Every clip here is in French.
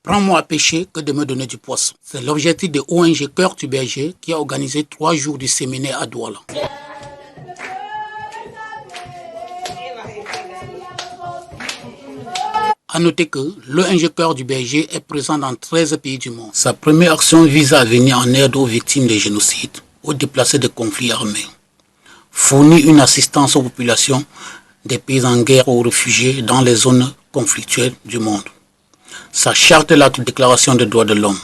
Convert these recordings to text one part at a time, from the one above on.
Prends-moi à pêcher que de me donner du poisson. C'est l'objectif de ONG Cœur du Berger qui a organisé 3 jours du séminaire à Douala. A noter que l'ONG Cœur du Berger est présent dans 13 pays du monde. Sa première action vise à venir en aide aux victimes des génocides, aux déplacés de conflits armés. Fournit une assistance aux populations des pays en guerre ou aux réfugiés dans les zones conflictuelles du monde. Sa charte est la déclaration des droits de l'homme.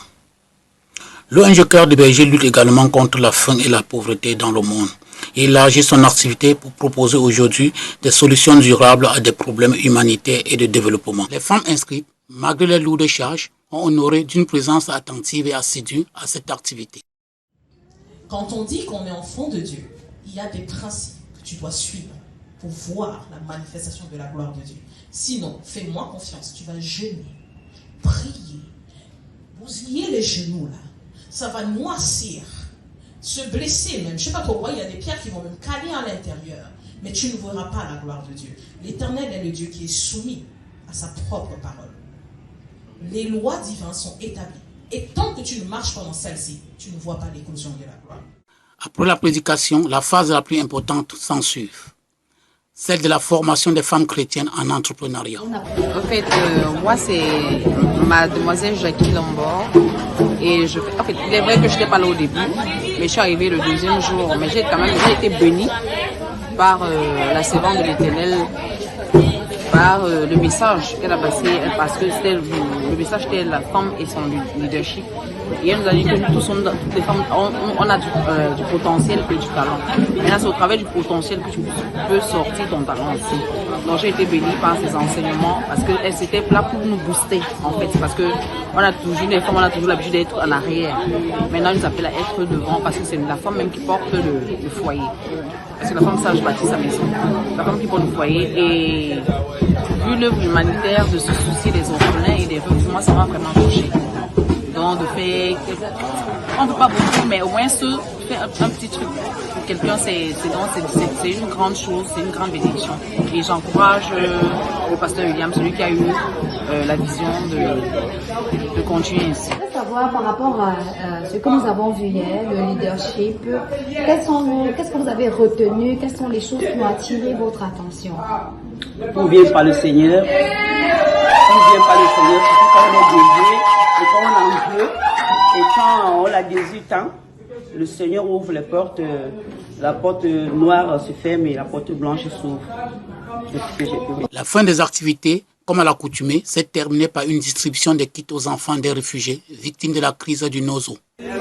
L'ONG Cœur du Berger lutte également contre la faim et la pauvreté dans le monde. Il élargit son activité pour proposer aujourd'hui des solutions durables à des problèmes humanitaires et de développement. Les femmes inscrites, malgré les lourdes charges, ont honoré d'une présence attentive et assidue à cette activité. Quand on dit qu'on est enfant de Dieu, il y a des principes que tu dois suivre pour voir la manifestation de la gloire de Dieu. Sinon, fais-moi confiance, tu vas jeûner, prier, bousiller les genoux là. Ça va noircir, se blesser même. Je ne sais pas pourquoi, il y a des pierres qui vont même caler à l'intérieur. Mais tu ne verras pas la gloire de Dieu. L'Éternel est le Dieu qui est soumis à sa propre parole. Les lois divines sont établies. Et tant que tu ne marches pas dans celle-ci, tu ne vois pas l'éclosion de la gloire. Après la prédication, la phase la plus importante s'ensuit. Celle de la formation des femmes chrétiennes en entrepreneuriat. En fait, moi, c'est mademoiselle Jackie Lambord. Et en fait, il est vrai que je n'étais pas là au début, mais je suis arrivée le deuxième jour. Mais j'ai été bénie par la servante de l'Éternel, par le message qu'elle a passé, parce que c'était le message était la femme et son leadership. Et elle nous a dit que nous tous, toutes les femmes, on a du potentiel et du talent. Maintenant, c'est au travers du potentiel que tu peux sortir ton talent aussi. Donc, j'ai été bénie par ces enseignements parce qu'elles étaient là pour nous booster, en fait. Parce que les femmes, on a toujours l'habitude d'être en arrière. Maintenant, ils nous appellent à être devant parce que c'est la femme même qui porte le foyer. Parce que la femme sage bâtit sa maison. La femme qui porte le foyer. Et vu l'œuvre humanitaire de se soucier des orphelins et des veuves, moi, ça m'a vraiment touché. Donc, de faire, on ne peut pas beaucoup, mais au moins faire un petit truc pour quelqu'un, c'est une grande chose, c'est une grande bénédiction. Et j'encourage le pasteur William, celui qui a eu la vision de continuer ainsi. Je voudrais savoir par rapport à ce que nous avons vu hier, le leadership, qu'est-ce que vous avez retenu, quelles sont les choses qui ont attiré votre attention? On vient par le Seigneur, surtout quand on est dédié. Et quand on a un Dieu, et quand on la désire tant, le Seigneur ouvre les portes, la porte noire se ferme et la porte blanche s'ouvre. La fin des activités, comme à l'accoutumée, s'est terminée par une distribution des kits aux enfants des réfugiés victimes de la crise du Nozo. Merci.